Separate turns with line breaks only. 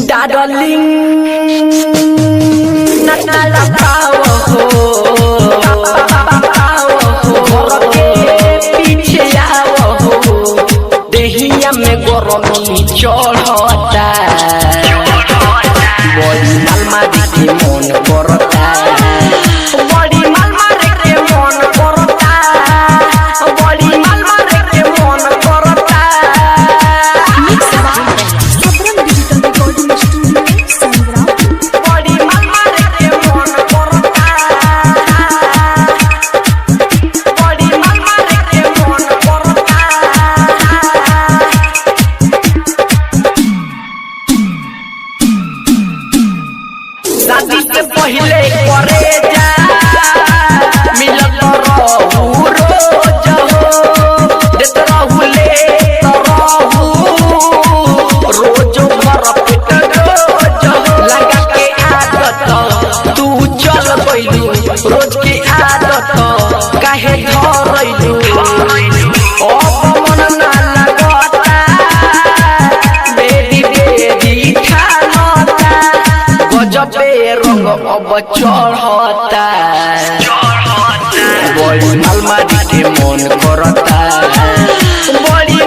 darling नटाला पाओ घर के पीछे आओ देहिया में गरमी चढ़ता बड़ी अलमारी के मन करता बड़ी अलमारी के मन करता बड़ी अलमारी के मन करता
सबरंग डिजिटल रिकॉर्डिंग स्टूडियो संग्राम
बड़ी अलमारी के मन करता बड़ी अलमारी के मन करता शादी से पहले करे जा मिलत रहू रोज हो देत रहू ले रहू रोज भर पेट रोज लगा के आदत तू चल गइलू रोज के आदत काहे धरइलू अब मन ना लगता बेबी बेबी ठानता गजबे रंग अब चढ़ता बड़ी अलमारी के मन करता बड़ी